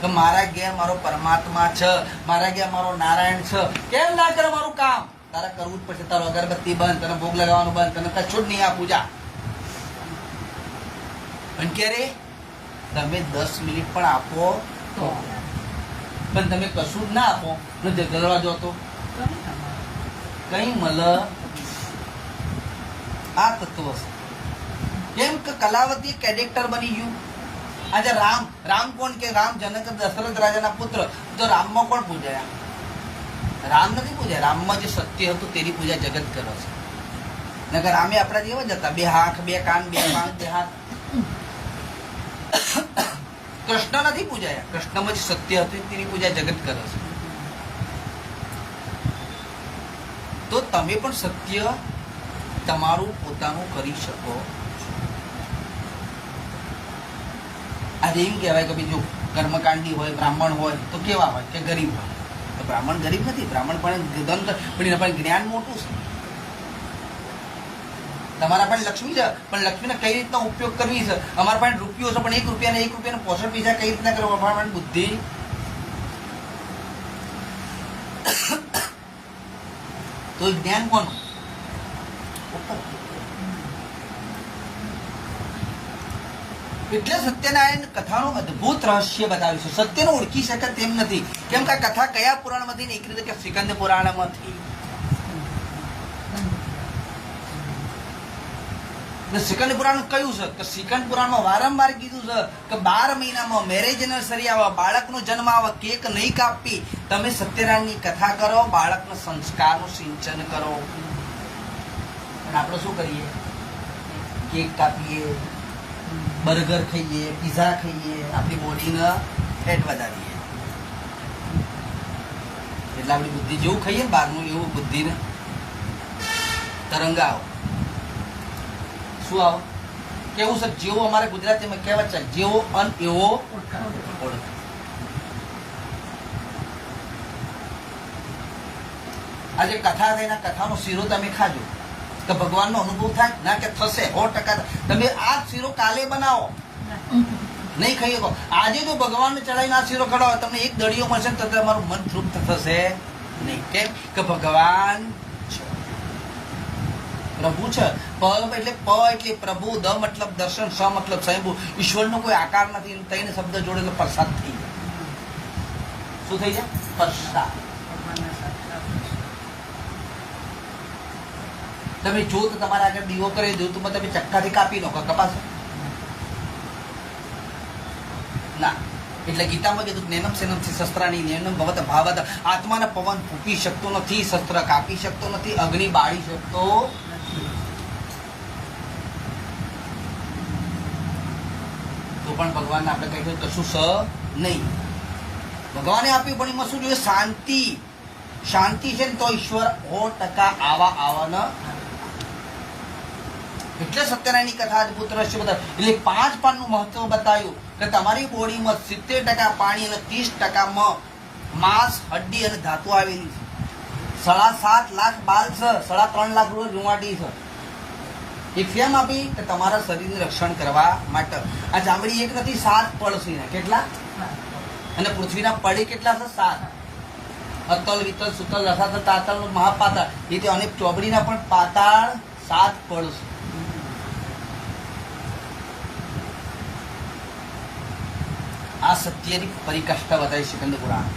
કે મારા ઘેર મારો પરમાત્મા છે, મારા ઘેર મારો નારાયણ છે, કેમ ના કરે મારું કામ? તારે કરવું જ પડશે. તારો અગરબત્તી બંધ, તને ભોગ લગાવવાનું બંધ, તને કશું જ નહીં આ પૂજા. પણ ક્યારે તમે 10 મિનિટ પણ આપો તો, પણ તમે કશું જ ના આપો ને દરવાજો તો કઈ મલ. આ તત્વ છે. કેમ કે કલાવતી કેરેક્ટર બની ગયું. આજે રામ કોણ કે રામ જનક દશરથ રાજાના પુત્ર, તો રામમાં કોણ પૂજાયા? રામ નથી પૂજાયા. રામમાં જે સત્ય હતું તેની પૂજા જગત કરે છે. નકર રામે આપણા જેવા જ હતા, 2 આંખ 2 કાન 2 પાંખ 2 હાથ. કૃષ્ણ નથી પૂજાયા. કૃષ્ણમાં જે સત્ય હતું તેની પૂજા જગત કરે છે. તો તમે પણ સત્ય તમારું પોતાનું કરી શકો. આજે એમ કહેવાય કે બીજું કર્મકાંડી હોય, બ્રાહ્મણ હોય તો કેવા હોય કે ગરીબ હોય. તો બ્રાહ્મણ ગરીબ નથી. બ્રાહ્મણ પણ પણ જ્ઞાન મોટું છે. તમારા પાસે લક્ષ્મી છે, પણ લક્ષ્મીને કઈ રીતના ઉપયોગ કરવી છે. અમારા પાસે રૂપિયો છે, પણ 1 રૂપિયાને 65 પૈસા કઈ રીતના કરવા? અમારા પાસે બુદ્ધિ. તો જ્ઞાન કોનું? એટલે સત્યનારાયણ કથાનું અદભુત રહસ્ય બતાવ્યું છે. સત્યને ઓળખી શકે તેમ નથી. કેમ કે આ કથા કયા પુરાણમાંથી નીકળી છે? કે શ્રીકંદ પુરાણમાંથી. શ્રીકંદ પુરાણ કયું છે? કે શ્રીકંદ પુરાણમાં વારંવાર કીધું છે કે 12 મહિનામાં મેરેજ એનિવર્સરી આવે, બાળકનો જન્મ આવે, કેક નહીં કાપી. તમે સત્યનારાયણની કથા કરો, બાળકના સંસ્કારનું સિંચન કરો. અને આપણે શું કરીએ? કેક કાપીએ, બર્ગર ખાઈએ, પીઝા ખાઈએ, આપણી બોડીને ફેટ વધારીએ. એટલે આપણી બુદ્ધિ જેવું ખાઈએ ને બહારનું, એવું બુદ્ધિને તરંગ આવો. શું આવો? કેવું છે? જેવો અમારે ગુજરાતીમાં કહેવત છે, જેવો અન એવો ઓળખ. આજે કથા થઈને કથાનો શીરો તમે ખાજો તો ભગવાનનો અનુભવ થાય ના? કે થશે 100%. તમે આ શીરો કાલે બનાવો, નહીં ખાઈ શકો. આજે જો ભગવાનને ચડાવીને આ શીરો ખવડાવો, તમને 1 દળિયો મળશે તો તમારું મન તૃપ્ત થશે નહીં. કેમ કે ભગવાન પ્રભુ છે. પ એટલે પ્રભુ, દ મતલબ દર્શન, સ મતલબ સ્વયંભૂ. ઈશ્વરનો કોઈ આકાર નથી. 3 શબ્દ જોડે એટલે પ્રસાદ થઈ જાય. શું થઈ જાય? પ્રસાદ. તમે જો તો તમારા આગળ દીવો કરી દો તો તમે ચક્કાથી કાપી નાખો, કપાસ ના. એટલે ગીતામાં કીધું જ્ઞાનમ સેનમથી શસ્ત્રાની જ્ઞાનમ ભવત ભાવત. આત્માને પવન ફૂંકી શકતો નથી, શસ્ત્ર કાપી શકતો નથી, અગ્નિ બાળી શકતો. તો પણ ભગવાનને આપણે કહીએ કશું સ નહીં. ભગવાને આપ્યું પણ એમાં શું જોઈએ? શાંતિ. શાંતિ છે ને તો ઈશ્વર 100% આવવાના. એટલે સત્યનારાયણની કથા અદભુત રહસ્ય બતાવ્યું. એટલે 5 પાનનું મહત્વ બતાવ્યું કે તમારી બોડીમાં 70% પાણી અને 30% માંસ, હડ્ડી અને ધાતુ આવેલી છે. 7.5 લાખ બાલ છે, 3.5 લાખ રૂવાટી છે. એ કેમ આપી? કે તમારા શરીરનું રક્ષણ કરવા માટે. આ ચામડી એક નથી, 7 પડ છે. કેટલા? અને પૃથ્વીના પડે કેટલા છે? 7. અતલ, વિતલ, સુતલ, રસાતલ, તાતલ, મહાપાતાળ. એ રીતે અનેક ચોબડીના પણ પાતાળ 7 પડ છે. આ સત્યની પરિકાષ્ઠા બતાવી શ્રીકંદ પુરાણ.